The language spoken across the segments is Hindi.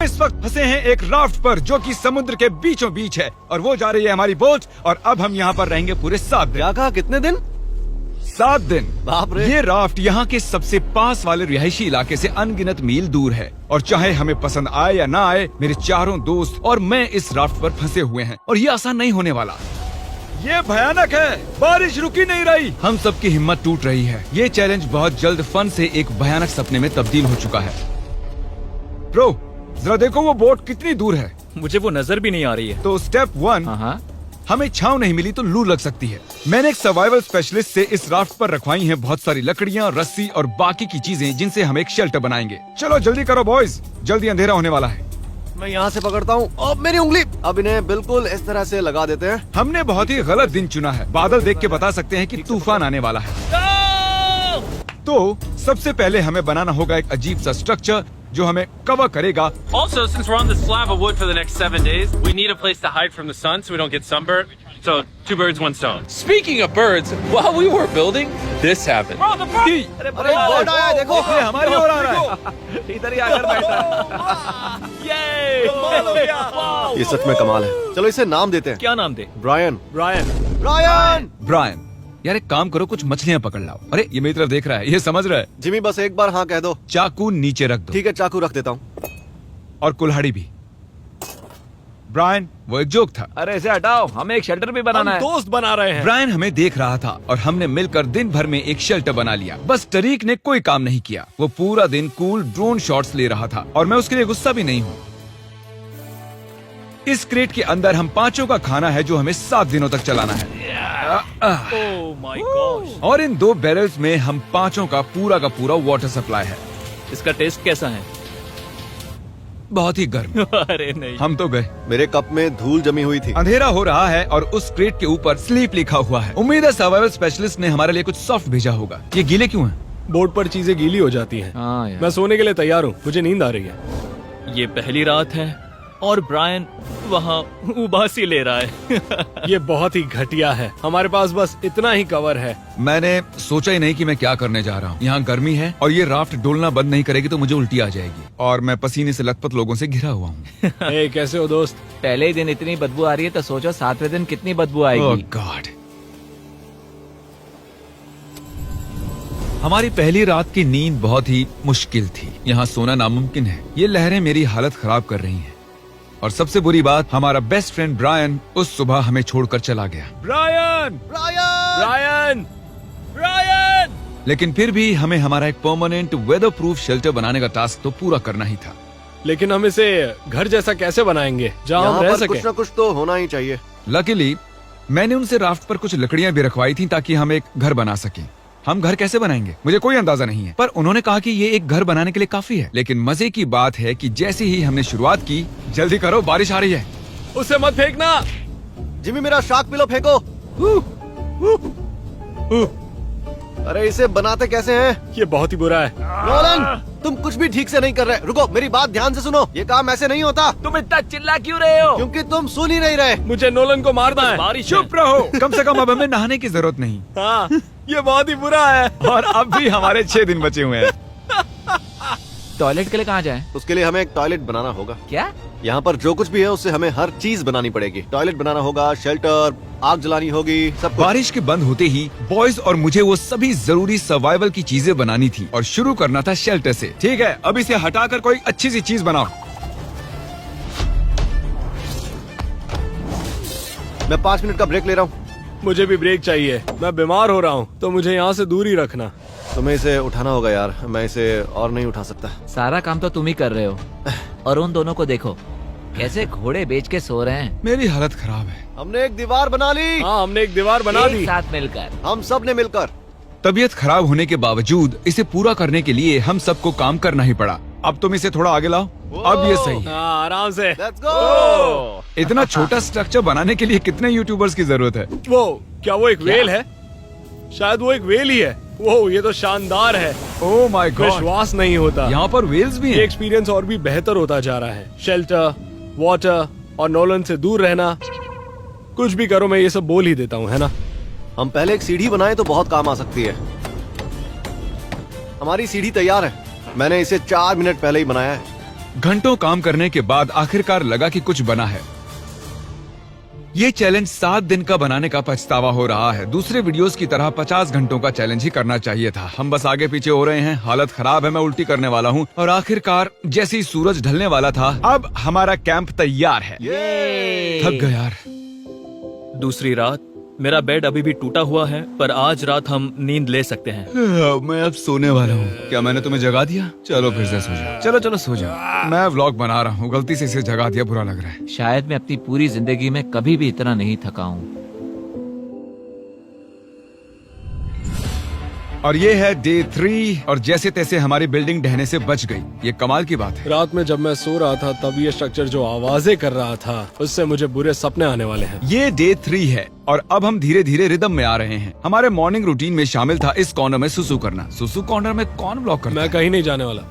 इस वक्त फंसे हैं एक राफ्ट पर जो कि समुद्र के बीचों बीच है और वो जा रही है हमारी बोट और अब हम यहाँ पर रहेंगे पूरे 7 दिन। क्या कहा, कितने दिन? 7 दिन। बाप रे। ये राफ्ट यहाँ के सबसे पास वाले रिहायशी इलाके से अनगिनत मील दूर है और चाहे हमें पसंद आए या ना आए, मेरे चारों दोस्त और मैं इस राफ्ट पर फंसे हुए हैं और ये आसान नहीं होने वाला। ये भयानक है, बारिश रुकी नहीं रही, हम सबकी हिम्मत टूट रही है। ये चैलेंज बहुत जल्द फन से एक भयानक सपने में तब्दील हो चुका है। ब्रो, जरा देखो वो बोट कितनी दूर है। मुझे वो नजर भी नहीं आ रही है। तो स्टेप 1, हमें छांव नहीं मिली तो लू लग सकती है। मैंने एक सर्वाइवल स्पेशलिस्ट से इस राफ्ट पर रखवाई हैं बहुत सारी लकड़ियाँ, रस्सी और बाकी की चीजें जिनसे हम एक शेल्टर बनाएंगे। चलो जल्दी करो बॉयज, जल्दी अंधेरा होने वाला है। मैं यहाँ से पकड़ता हूँ। अब मेरी उंगली। अब इन्हें बिल्कुल इस तरह से लगा देते हैं। हमने बहुत ही गलत दिन चुना है। बादल देख के बता सकते हैं कि तूफान आने वाला है। तो सबसे पहले हमें बनाना होगा एक अजीब सा स्ट्रक्चर जो हमें कवर करेगा। Also, since we're on this slab of wood for the next 7 days, we need a place to hide from the sun so we don't get sunburned. So, 2 birds, 1 stone. Speaking of birds, while we were building, this happened. Bro, the bird! अरे बोट आया है, देखो। ये हमारी ओर आ रहा है। इधर ही आकर बैठा। ये सच में कमाल है। चलो इसे नाम देते हैं। क्या नाम दे? ब्रायन। ब्रायन। ब्रायन, यार एक काम करो, कुछ मछलियाँ पकड़ लाओ। अरे ये मेरी तरफ देख रहा है, ये समझ रहा है। जिमी बस एक बार हाँ कह दो। चाकू नीचे रख दो। ठीक है, चाकू रख देता हूँ। और कुल्हाड़ी भी। ब्रायन, वो एक जोक था। अरे इसे हटाओ, हमें एक शेल्टर भी बनाना है। दोस्त बना रहे हैं। ब्रायन हमें देख रहा था और हमने मिलकर दिन भर में एक शेल्टर बना लिया। बस टरीक ने कोई काम नहीं किया। वो पूरा दिन कूल ड्रोन शॉट्स ले रहा था और मैं उसके लिए गुस्सा भी नहीं हूँ। इस क्रेट के अंदर हम 5 का खाना है जो हमें 7 दिनों तक चलाना है। Oh my God. और इन 2 बैरल्स में हम 5 का पूरा वाटर सप्लाई है। इसका टेस्ट कैसा है? बहुत ही गर्म। अरे नहीं। हम तो गए। मेरे कप में धूल जमी हुई थी। अंधेरा हो रहा है और उस क्रेट के ऊपर स्लीप लिखा हुआ है। उम्मीद है सर्वाइवल स्पेशलिस्ट ने हमारे लिए कुछ सॉफ्ट भेजा होगा। ये गीले क्यों हैं? बोर्ड पर चीजें गीली हो जाती हैं। हाँ यार। मैं सोने के लिए तैयार हूँ, मुझे नींद आ रही है। ये पहली रात है और ब्रायन वहाँ उबासी ले रहा है। ये बहुत ही घटिया है। हमारे पास बस इतना ही कवर है। मैंने सोचा ही नहीं कि मैं क्या करने जा रहा हूँ। यहाँ गर्मी है और ये राफ्ट डोलना बंद नहीं करेगी तो मुझे उल्टी आ जाएगी और मैं पसीने से लथपथ लोगों से घिरा हुआ हूँ। ए, कैसे हो दोस्त? पहले ही दिन इतनी बदबू आ रही है तो सोचो 7वें दिन कितनी बदबू आएगी। ओह गॉड। हमारी पहली रात की नींद बहुत ही मुश्किल थी। यहाँ सोना नामुमकिन है। ये लहरें मेरी हालत खराब कर रही हैं। और सबसे बुरी बात, हमारा बेस्ट फ्रेंड ब्रायन उस सुबह हमें छोड़कर चला गया। ब्रायन! ब्रायन! ब्रायन! लेकिन फिर भी हमें हमारा एक परमानेंट वेदर प्रूफ शेल्टर बनाने का टास्क तो पूरा करना ही था। लेकिन हम इसे घर जैसा कैसे बनाएंगे जहाँ हम यहाँ रह पर सके? कुछ न कुछ तो होना ही चाहिए। लकीली मैंने उनसे राफ्ट पर कुछ लकड़ियाँ भी रखवाई थी ताकि हम एक घर बना सकें। हम घर कैसे बनाएंगे मुझे कोई अंदाजा नहीं है, पर उन्होंने कहा कि ये एक घर बनाने के लिए काफी है। लेकिन मजे की बात है कि जैसे ही हमने शुरुआत की, जल्दी करो बारिश आ रही है। उसे मत फेंकना। जिमी मेरा शार्क पिलो फेंको। अरे इसे बनाते कैसे हैं? ये बहुत ही बुरा है। नोलन, तुम कुछ भी ठीक से नहीं कर रहे। रुको, मेरी बात ध्यान से सुनो। ये काम ऐसे नहीं होता। तुम इतना चिल्ला क्यों रहे हो? क्योंकि तुम सुन ही नहीं रहे। मुझे नोलन को मारना है। बारिश चुप रहो, कम से कम अब हमें नहाने की जरूरत नहीं। हाँ, ये बहुत ही बुरा है। और अब भी हमारे 6 दिन बचे हुए हैं। टॉयलेट के लिए कहाँ जाए? उसके लिए हमें एक टॉयलेट बनाना होगा। क्या? यहाँ पर जो कुछ भी है उससे हमें हर चीज बनानी पड़ेगी। टॉयलेट बनाना होगा, शेल्टर, आग जलानी होगी, सब कुछ। बारिश के बंद होते ही बॉयज और मुझे वो सभी जरूरी सर्वाइवल की चीजें बनानी थी और शुरू करना था शेल्टर से। ठीक है, अब इसे हटाकर कोई अच्छी सी चीज बनाओ। मैं 5 मिनट का ब्रेक ले रहा हूँ। मुझे भी ब्रेक चाहिए। मैं बीमार हो रहा हूँ तो मुझे यहाँ से दूर ही रखना। तुम्हें इसे उठाना होगा यार, मैं इसे और नहीं उठा सकता। सारा काम तो तुम ही कर रहे हो। और उन दोनों को देखो कैसे घोड़े बेच के सो रहे हैं। मेरी हालत खराब है। हमने एक दीवार बना ली। हाँ, हमने एक दीवार बना एक दी। साथ मिलकर। हम सब ने मिलकर। तबीयत खराब होने के बावजूद इसे पूरा करने के लिए हम सबको काम करना ही पड़ा। अब तुम इसे थोड़ा आगे लाओ। अब ये सही है। हाँ, आराम से। Let's go. इतना छोटा स्ट्रक्चर बनाने के लिए कितने यूट्यूबर्स की जरूरत है? वो क्या वो एक वेल है? शायद वो एक वेल ही है। वो ये तो शानदार है। ओह माय गॉड, विश्वास नहीं होता। यहाँ पर वेल्स भी ये हैं। एक्सपीरियंस और भी बेहतर होता जा रहा है। शेल्टर, वाटर और नोलन से दूर रहना। कुछ भी करो, मैं ये सब बोल ही देता हूँ, है ना? हम पहले एक सीढ़ी बनाए तो बहुत काम आ सकती है। हमारी सीढ़ी तैयार है। मैंने इसे 4 मिनट पहले ही बनाया है। घंटों काम करने के बाद आखिरकार लगा कि कुछ बना है। ये चैलेंज 7 दिन का बनाने का पछतावा हो रहा है। दूसरे वीडियोस की तरह 50 घंटों का चैलेंज ही करना चाहिए था। हम बस आगे पीछे हो रहे हैं, हालत खराब है, मैं उल्टी करने वाला हूँ। और आखिरकार जैसे ही सूरज ढलने वाला था, अब हमारा कैंप तैयार है। थक गया यार। दूसरी रात। मेरा बेड अभी भी टूटा हुआ है, पर आज रात हम नींद ले सकते हैं। मैं अब सोने वाला हूँ। क्या मैंने तुम्हें जगा दिया? चलो फिर से सो जाओ। चलो चलो सो जाओ। मैं व्लॉग बना रहा हूँ, गलती से इसे जगा दिया, बुरा लग रहा है। शायद मैं अपनी पूरी जिंदगी में कभी भी इतना नहीं थका हूँ। और ये है डे 3 और जैसे तैसे हमारी बिल्डिंग ढहने से बच गई। ये कमाल की बात है। रात में जब मैं सो रहा था तब ये स्ट्रक्चर जो आवाजें कर रहा था उससे मुझे बुरे सपने आने वाले हैं। ये डे 3 है और अब हम धीरे धीरे रिदम में आ रहे हैं। हमारे मॉर्निंग रूटीन में शामिल था इस कॉर्नर में सुसु करना। सुसु कॉर्नर में कौन ब्लॉक करता मैं है? कहीं नहीं जाने वाला।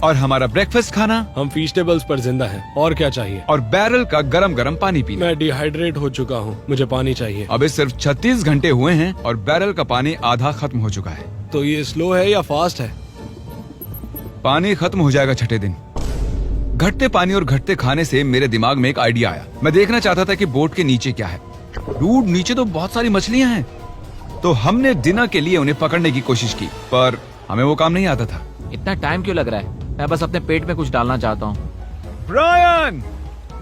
और हमारा ब्रेकफास्ट खाना हम फीस्टेबल्स पर जिंदा हैं। और क्या चाहिए? और बैरल का गरम गरम पानी पीना। मैं डिहाइड्रेट हो चुका हूँ, मुझे पानी चाहिए। अबे सिर्फ 36 घंटे हुए हैं और बैरल का पानी आधा खत्म हो चुका है। तो ये स्लो है या फास्ट है? पानी खत्म हो जाएगा छठे दिन। घटते पानी और घटते खाने से मेरे दिमाग में एक आइडिया आया। मैं देखना चाहता था कि बोट के नीचे क्या है। डूड, नीचे तो बहुत सारी मछलियां हैं। तो हमने डिनर के लिए उन्हें पकड़ने की कोशिश की, पर हमें वो काम नहीं आता था। इतना टाइम क्यों लग रहा है? मैं बस अपने पेट में कुछ डालना चाहता हूँ। ब्रायन!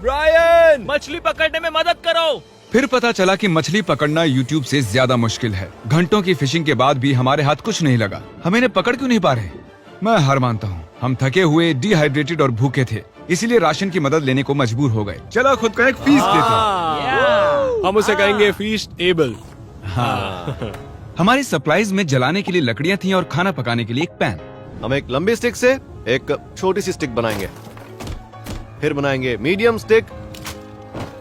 ब्रायन! मछली पकड़ने में मदद करो। फिर पता चला कि मछली पकड़ना YouTube से ज्यादा मुश्किल है। घंटों की फिशिंग के बाद भी हमारे हाथ कुछ नहीं लगा। हम इन्हें पकड़ क्यों नहीं पा रहे? मैं हार मानता हूँ। हम थके हुए, डिहाइड्रेटेड और भूखे थे, इसीलिए राशन की मदद लेने को मजबूर हो गए। चलो खुद को एक फीस्ट देते हैं। हम उसे कहेंगे फीस्ट एबल। हमारी सप्लाईज में जलाने के लिए लकड़ियाँ थी और खाना पकाने के लिए एक पैन। हम एक लंबी स्टिक से एक छोटी सी स्टिक बनाएंगे, फिर बनाएंगे मीडियम स्टिक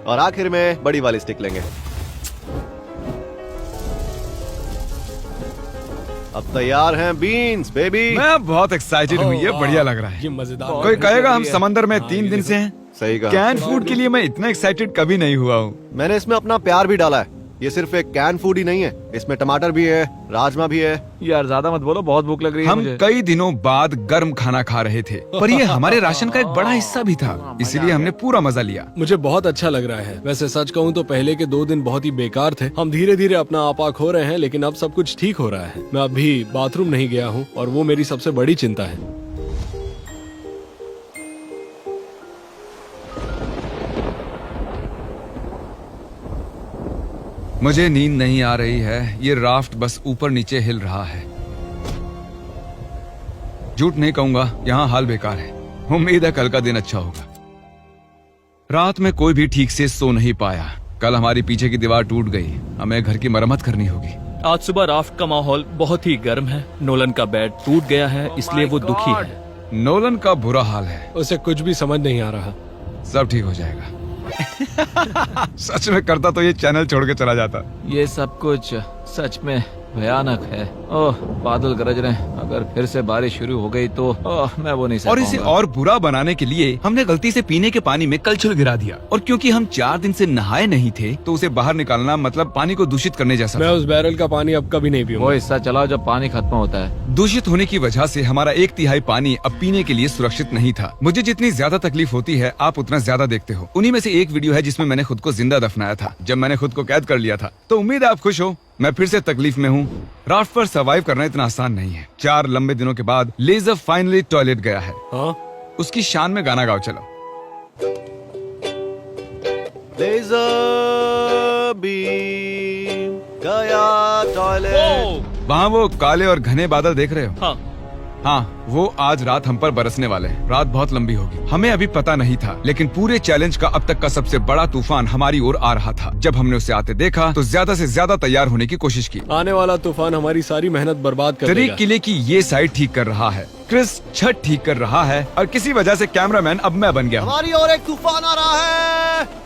और आखिर में बड़ी वाली स्टिक लेंगे। अब तैयार हैं बीन्स बेबी। मैं बहुत एक्साइटेड हूँ, ये बढ़िया लग रहा है। ये मजेदार। कोई कहेगा हम समंदर में 3 दिन से हैं। सही कहा। कैन फूड के लिए मैं इतना एक्साइटेड कभी नहीं हुआ हूँ। मैंने इसमें अपना प्यार भी डाला है। ये सिर्फ एक कैन फूड ही नहीं है, इसमें टमाटर भी है, राजमा भी है। यार ज्यादा मत बोलो, बहुत भूख लग रही है हम मुझे। कई दिनों बाद गर्म खाना खा रहे थे, पर ये हमारे राशन का एक बड़ा हिस्सा भी था, इसलिए हमने पूरा मजा लिया। मुझे बहुत अच्छा लग रहा है। वैसे सच कहूँ तो पहले के 2 दिन बहुत ही बेकार थे। हम धीरे धीरे अपना आपा खो रहे हैं, लेकिन अब सब कुछ ठीक हो रहा है। मैं अभी बाथरूम नहीं गया हूँ और वो मेरी सबसे बड़ी चिंता है। मुझे नींद नहीं आ रही है। ये राफ्ट बस ऊपर नीचे हिल रहा है। झूठ नहीं कहूंगा, यहाँ हाल बेकार है। उम्मीद है कल का दिन अच्छा होगा। रात में कोई भी ठीक से सो नहीं पाया। कल हमारी पीछे की दीवार टूट गई, हमें घर की मरम्मत करनी होगी। आज सुबह राफ्ट का माहौल बहुत ही गर्म है। नोलन का बेड टूट गया है, इसलिए वो दुखी है। नोलन का बुरा हाल है। उसे कुछ भी समझ नहीं आ रहा। सब ठीक हो जाएगा। सच में करता तो ये चैनल छोड़ के चला जाता। ये सब कुछ सच में भयानक है। ओह, बादल गरज रहे हैं। अगर फिर से बारिश शुरू हो गई तो मैं वो नहीं सह और इसे पाऊंगा। और बुरा बनाने के लिए हमने गलती से पीने के पानी में कलछुल गिरा दिया। और क्योंकि हम 4 दिन से नहाए नहीं थे, तो उसे बाहर निकालना मतलब पानी को दूषित करने जैसा मैं था। उस बैरल का पानी अब कभी नहीं वो पीऊंगा। हिस्सा चलाओ जब पानी खत्म होता है। दूषित होने की वजह से हमारा 1/3 पानी अब पीने के लिए सुरक्षित नहीं था। मुझे जितनी ज्यादा तकलीफ होती है, आप उतना ज्यादा देखते हो। उन्हीं में से एक वीडियो है जिसमें मैंने खुद को जिंदा दफनाया था, जब मैंने खुद को कैद कर लिया था। तो उम्मीद है आप खुश हो। मैं फिर से तकलीफ में हूँ। राफ्ट पर सर्वाइव करना इतना आसान नहीं है। 4 लंबे दिनों के बाद लेजर फाइनली टॉयलेट गया है। हाँ? उसकी शान में गाना गाओ चलो। लेज़र बीम गया टॉयलेट। वहाँ वो काले और घने बादल देख रहे हो? हाँ, हाँ, वो आज रात हम पर बरसने वाले हैं। रात बहुत लंबी होगी। हमें अभी पता नहीं था, लेकिन पूरे चैलेंज का अब तक का सबसे बड़ा तूफान हमारी ओर आ रहा था। जब हमने उसे आते देखा तो ज्यादा से ज्यादा तैयार होने की कोशिश की। आने वाला तूफान हमारी सारी मेहनत बर्बाद कर तरीक देगा। किले की ये साइड ठीक कर रहा है, क्रिस छत ठीक कर रहा है, और किसी वजह से कैमरामैन अब मैं बन गया हूँ। हमारी ओर एक तूफान आ रहा है।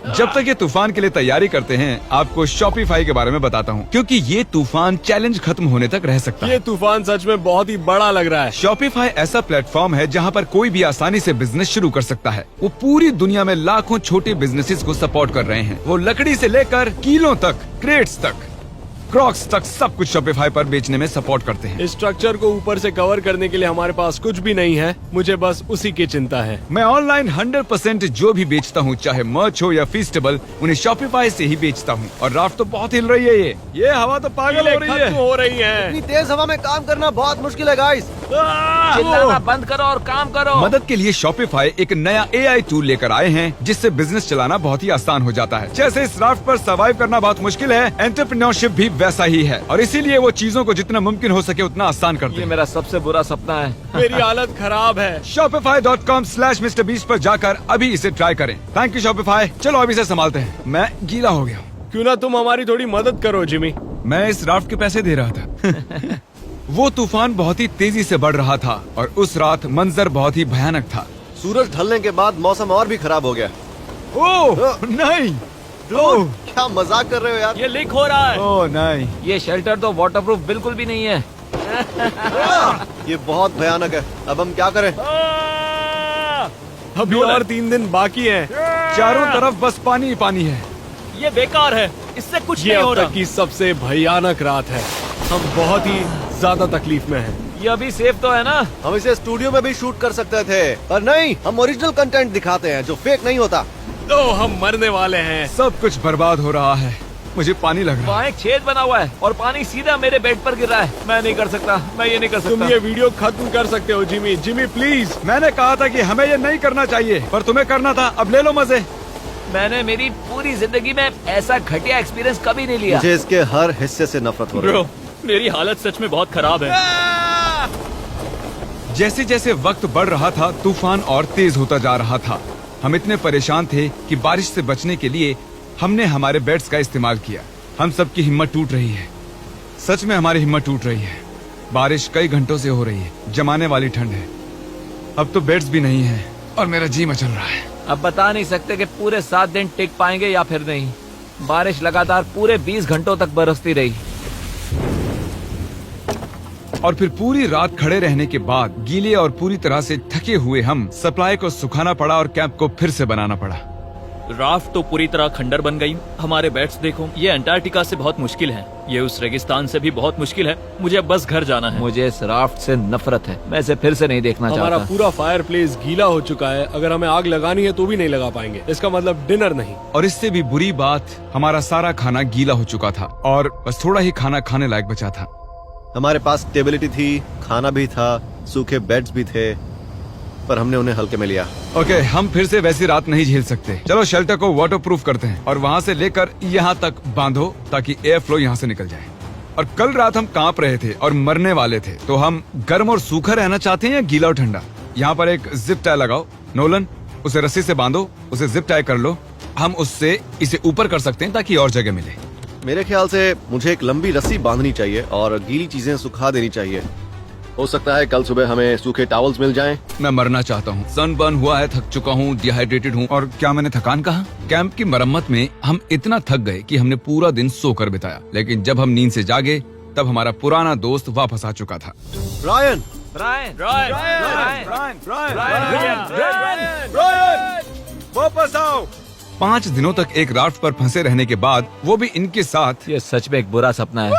जब तक ये तूफान के लिए तैयारी करते हैं, आपको शॉपिफाई के बारे में बताता हूँ, क्योंकि ये तूफान चैलेंज खत्म होने तक रह सकता है। ये तूफान सच में बहुत ही बड़ा लग रहा है। शॉपिफाई ऐसा प्लेटफॉर्म है जहाँ पर कोई भी आसानी से बिजनेस शुरू कर सकता है। वो पूरी दुनिया में लाखों छोटे बिजनेसेस को सपोर्ट कर रहे हैं। वो लकड़ी से लेकर कीलों तक, क्रेट्स तक, क्रॉक्स तक सब कुछ शॉपिफाई पर बेचने में सपोर्ट करते हैं। इस स्ट्रक्चर को ऊपर से कवर करने के लिए हमारे पास कुछ भी नहीं है, मुझे बस उसी की चिंता है। मैं ऑनलाइन 100% जो भी बेचता हूँ, चाहे मर्च हो या फीस्टेबल, उन्हें शॉपिफाई से ही बेचता हूँ। और राफ्ट तो बहुत हिल रही है। ये हवा तो पागल हो रही है। खत्म हो रही है। इतनी तेज हवा में काम करना बहुत मुश्किल है गाइस। चिल्लाना बंद करो और काम करो। मदद के लिए शॉपिफाई एक नया AI टूल लेकर आए हैं, जिससे बिजनेस चलाना बहुत ही आसान हो जाता है। जैसे इस राफ्ट पर सर्वाइव करना बहुत मुश्किल है, एंटरप्रेन्योरशिप भी वैसा ही है। और इसीलिए वो चीजों को जितना मुमकिन हो सके उतना आसान करते ये हैं। मेरा सबसे बुरा सपना है। मेरी हालत खराब है। Shopify.com/MrBeast पर जाकर अभी इसे ट्राई करें। Thank you Shopify. चलो अभी इसे संभालते हैं। मैं गीला हो गया हूँ। क्यों ना तुम हमारी थोड़ी मदद करो जिमी। मैं इस राफ्ट के पैसे दे रहा था। वो तूफान बहुत ही तेजी से बढ़ रहा था और उस रात मंजर बहुत ही भयानक था। सूरज ढलने के बाद मौसम और भी खराब हो गया। ओह नहीं, ओह क्या मजाक कर रहे हो यार? ये लीक हो रहा है। ओह नहीं। ये शेल्टर तो वाटरप्रूफ बिल्कुल भी नहीं है। ये बहुत भयानक है। अब हम क्या करें? अभी और 3 दिन बाकी है। चारों तरफ बस पानी ही पानी है। ये बेकार है, इससे कुछ ये नहीं हो अब रहा। तक की सबसे भयानक रात है। हम बहुत ही ज्यादा तकलीफ में हैं। ये अभी सेफ तो है ना? हम इसे स्टूडियो में भी शूट कर सकते थे, पर नहीं, हम ओरिजिनल कंटेंट दिखाते हैं जो फेक नहीं होता। तो हम मरने वाले हैं। सब कुछ बर्बाद हो रहा है। मुझे पानी लग रहा है। वहाँ एक छेद बना हुआ है और पानी सीधा मेरे बेड पर गिर रहा है। मैं नहीं कर सकता, मैं ये नहीं कर तुम सकता। ये वीडियो खत्म कर सकते हो जिमी। Jimmy please. मैंने कहा था कि हमें ये नहीं करना चाहिए, पर तुम्हें करना था। अब ले लो मजे। मैंने मेरी पूरी जिंदगी में ऐसा घटिया एक्सपीरियंस कभी नहीं लिया। मुझे इसके हर हिस्से से नफरत हो रही ब्रो, है। मेरी हालत सच में बहुत खराब है। जैसे जैसे वक्त बढ़ रहा था, तूफान और तेज होता जा रहा था। हम इतने परेशान थे कि बारिश से बचने के लिए हमने हमारे बेड्स का इस्तेमाल किया। हम सबकी हिम्मत टूट रही है। सच में हमारी हिम्मत टूट रही है। बारिश कई घंटों से हो रही है। जमाने वाली ठंड है। अब तो बेड्स भी नहीं है और मेरा जी मचल रहा है। अब बता नहीं सकते कि पूरे 7 दिन टिक पाएंगे या फिर नहीं। बारिश लगातार पूरे 20 घंटों तक बरसती रही। और फिर पूरी रात खड़े रहने के बाद गीले और पूरी तरह से थके हुए हम सप्लाई को सुखाना पड़ा और कैंप को फिर से बनाना पड़ा। राफ्ट तो पूरी तरह खंडर बन गई। हमारे बेड्स देखो, ये अंटार्कटिका से बहुत मुश्किल है। ये उस रेगिस्तान से भी बहुत मुश्किल है। मुझे बस घर जाना है। मुझे इस राफ्ट से नफरत है। मैं इसे फिर से नहीं देखना हमारा चाहता। पूरा फायर प्लेस गीला हो चुका है। अगर हमें आग लगानी है तो भी नहीं लगा पाएंगे। इसका मतलब डिनर नहीं। और इससे भी बुरी बात, हमारा सारा खाना गीला हो चुका था और बस थोड़ा ही खाना खाने लायक बचा था। हमारे पास स्टेबिलिटी थी, खाना भी था, सूखे बेड्स भी थे, पर हमने उन्हें हल्के में लिया। ओके, हम फिर से वैसी रात नहीं झेल सकते। चलो शेल्टर को वाटरप्रूफ करते हैं और वहाँ से लेकर यहाँ तक बांधो ताकि एयर फ्लो यहाँ से निकल जाए। और कल रात हम कांप रहे थे और मरने वाले थे, तो हम गर्म और सूखा रहना चाहते हैं या गीला और ठंडा? यहाँ पर एक जिप टाई लगाओ। नोलन, उसे रस्सी से बांधो, उसे जिप टाई कर लो। हम उससे इसे ऊपर कर सकते हैं ताकि और जगह मिले। मेरे ख्याल से मुझे एक लंबी रस्सी बांधनी चाहिए और गीली चीजें सुखा देनी चाहिए। हो सकता है कल सुबह हमें सूखे टॉवल्स मिल जाएं। मैं मरना चाहता हूँ। सनबर्न हुआ है, थक चुका हूँ, डिहाइड्रेटेड हूँ। और क्या मैंने थकान कहा? कैंप की मरम्मत में हम इतना थक गए कि हमने पूरा दिन सोकर बिताया। लेकिन जब हम नींद से जागे तब हमारा पुराना दोस्त वापस आ चुका था। ब्रायन, वापस आओ। 5 दिनों तक एक राफ्ट पर फंसे रहने के बाद, वो भी इनके साथ। ये सच में एक बुरा सपना है।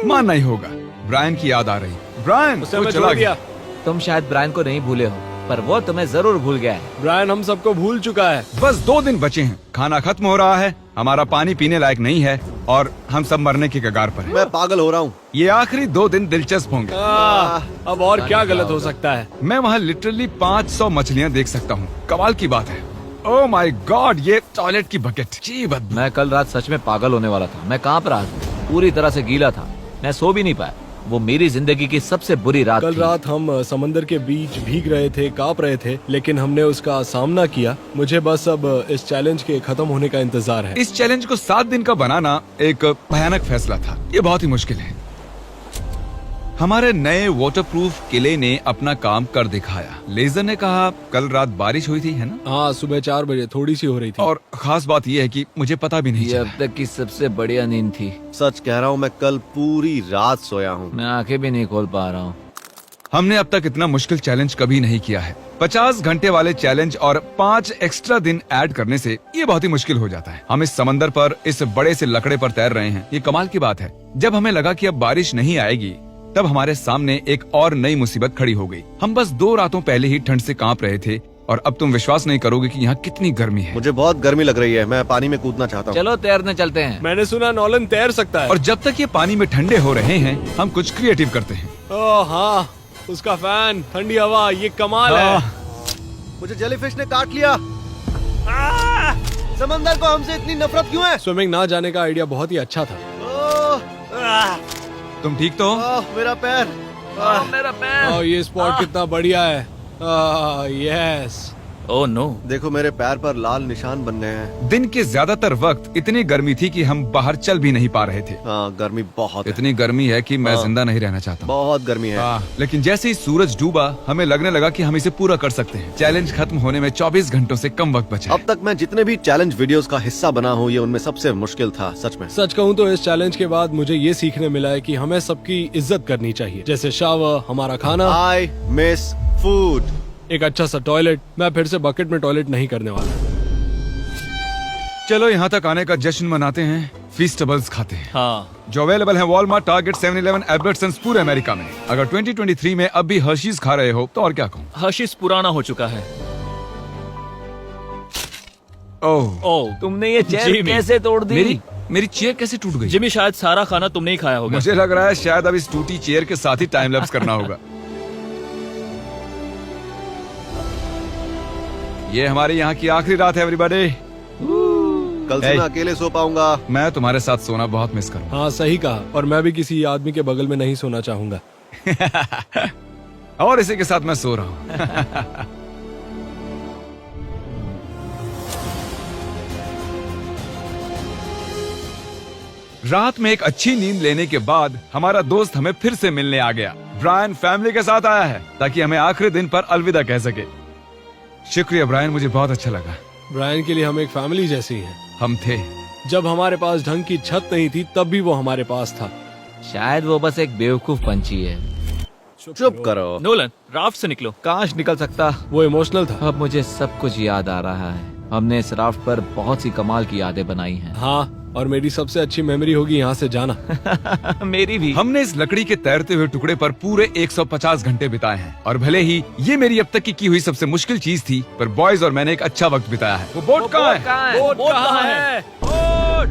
मानना ही होगा। ब्रायन की याद आ रही। ब्रायन, उसे वो हमें चला छोड़ गया। दिया। तुम शायद ब्रायन को नहीं भूले हो, पर वो तुम्हें जरूर भूल गया है। ब्रायन हम सबको भूल चुका है। बस 2 दिन बचे हैं। खाना खत्म हो रहा है, हमारा पानी पीने लायक नहीं है और हम सब मरने की कगार पर हैं। मैं पागल हो रहा हूँ। ये आखिरी 2 दिन दिलचस्प होंगे। अब और क्या गलत हो सकता है? मैं वहाँ लिटरली 500 मछलियाँ देख सकता हूँ। कमाल की बात है। ओह माय गॉड, ये टॉयलेट की बकेट। जी बदबू। मैं कल रात सच में पागल होने वाला था। मैं कांप रहा था, पूरी तरह से गीला था। मैं सो भी नहीं पाया। वो मेरी जिंदगी की सबसे बुरी रात कल थी। रात हम समंदर के बीच भीग रहे थे, कांप रहे थे, लेकिन हमने उसका सामना किया। मुझे बस अब इस चैलेंज के खत्म होने का इंतजार है। इस चैलेंज को 7 दिन का बनाना एक भयानक फैसला था। ये बहुत ही मुश्किल है। हमारे नए वाटरप्रूफ किले ने अपना काम कर दिखाया। लेजर ने कहा कल रात बारिश हुई थी, है ना? हाँ, सुबह 4 बजे थोड़ी सी हो रही थी। और खास बात यह है कि मुझे पता भी नहीं ये चला। अब तक की सबसे बढ़िया नींद थी। सच कह रहा हूँ, मैं कल पूरी रात सोया हूँ। मैं आंखें भी नहीं खोल पा रहा हूँ। हमने अब तक इतना मुश्किल चैलेंज कभी नहीं किया है। 50 घंटे वाले चैलेंज और 5 एक्स्ट्रा दिन ऐड करने से ये बहुत ही मुश्किल हो जाता है। हम इस समंदर पर इस बड़े से लकड़े पर तैर रहे हैं। ये कमाल की बात है। जब हमें लगा कि अब बारिश नहीं आएगी, तब हमारे सामने एक और नई मुसीबत खड़ी हो गई। हम बस 2 रातों पहले ही ठंड से कांप रहे थे और अब तुम विश्वास नहीं करोगे कि यहाँ कितनी गर्मी है। मुझे बहुत गर्मी लग रही है, मैं पानी में कूदना चाहता हूँ। चलो तैरने चलते हैं। मैंने सुना नॉलन तैर सकता है। और जब तक ये पानी में ठंडे हो रहे हैं, हम कुछ क्रिएटिव करते हैं। ओह हाँ, उसका फैन, ठंडी हवा, ये कमाल है। मुझे जेलीफिश ने काट लिया। समंदर को हमसे इतनी नफरत क्यों है? स्विमिंग ना जाने का आइडिया बहुत ही अच्छा था। तुम ठीक तो हो? मेरा पैर। मेरा पैर। और ये स्पॉट कितना बढ़िया है। यस। Oh no. देखो मेरे पैर पर लाल निशान बन गए हैं। दिन के ज्यादातर वक्त इतनी गर्मी थी कि हम बाहर चल भी नहीं पा रहे थे। हाँ, गर्मी बहुत है। इतनी गर्मी है कि मैं जिंदा नहीं रहना चाहता। बहुत गर्मी है। लेकिन जैसे ही सूरज डूबा, हमें लगने लगा कि हम इसे पूरा कर सकते हैं। चैलेंज खत्म होने में 24 घंटों से कम वक्त बचा है। अब तक मैं जितने भी चैलेंज वीडियोस का हिस्सा बना हूँ, ये उनमें सबसे मुश्किल था, सच में। सच कहूँ तो इस चैलेंज के बाद मुझे ये सीखने मिला है कि हमें सबकी इज्जत करनी चाहिए, जैसे शावर, हमारा खाना, आई मिस फूड, एक अच्छा सा टॉयलेट। मैं फिर से बकेट में टॉयलेट नहीं करने वाला। चलो यहाँ तक आने का जश्न मनाते हैं, फीस्टेबल्स खाते हैं, हाँ, जो अवेलेबल है वॉलमार्ट, टारगेट, 7-Eleven, एल्बर्ट्सन्स, पूरे अमेरिका में। अगर 2023 में अब भी हर्शीज खा रहे हो तो और क्या कहूँ। हर्शीज पुराना हो चुका है। ओह, ओह, तुमने ये चेयर जिमी। कैसे तोड़ दी? मेरी चेयर कैसे टूट गई? जिमी शायद सारा खाना तुमने ही खाया होगा। मुझे लग रहा है शायद अब इस टूटी चेयर के साथ ही टाइम लैप्स करना होगा। ये हमारी यहाँ की आखिरी रात है एवरीबॉडी। कल से मैं अकेले सो पाऊंगा। मैं तुम्हारे साथ सोना बहुत मिस करूंगा। हाँ सही कहा, और मैं भी किसी आदमी के बगल में नहीं सोना चाहूंगा। और इसी के साथ मैं सो रहा हूँ। रात में एक अच्छी नींद लेने के बाद हमारा दोस्त हमें फिर से मिलने आ गया। ब्रायन फैमिली के साथ आया है ताकि हमें आखिरी दिन पर अलविदा कह सके। शुक्रिया ब्रायन, मुझे बहुत अच्छा लगा। ब्रायन के लिए हम एक फैमिली जैसी हैं। हम थे। जब हमारे पास ढंग की छत नहीं थी तब भी वो हमारे पास था। शायद वो बस एक बेवकूफ पंछी है। चुप करो। नोलन, राफ्ट से निकलो। काश निकल सकता। वो इमोशनल था। अब मुझे सब कुछ याद आ रहा है। हमने इस राफ्ट पर बहुत सी कमाल की यादें बनाई हैं। हाँ, और मेरी सबसे अच्छी मेमोरी होगी यहाँ से जाना। मेरी भी। हमने इस लकड़ी के तैरते हुए टुकड़े पर पूरे 150 घंटे बिताए हैं, और भले ही ये मेरी अब तक की हुई सबसे मुश्किल चीज थी, पर बॉयज और मैंने एक अच्छा वक्त बिताया है। वो बोट कहाँ है? बोट कहाँ है?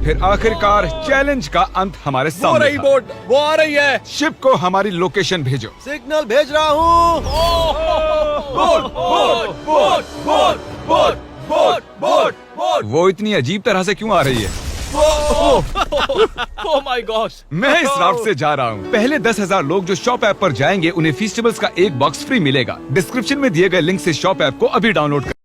फिर आखिरकार चैलेंज का अंत हमारे वो सामने रही था। बोट, वो आ रही है। शिप को हमारी लोकेशन भेजो। सिग्नल भेज रहा हूँ। वो इतनी अजीब तरह से क्यों आ रही है? Oh my God. मैं इस राफ्ट से जा रहा हूँ। पहले 10,000 लोग जो शॉप ऐप पर जाएंगे, उन्हें फीस्टेबल्स का एक बॉक्स फ्री मिलेगा। डिस्क्रिप्शन में दिए गए लिंक से शॉप ऐप को अभी डाउनलोड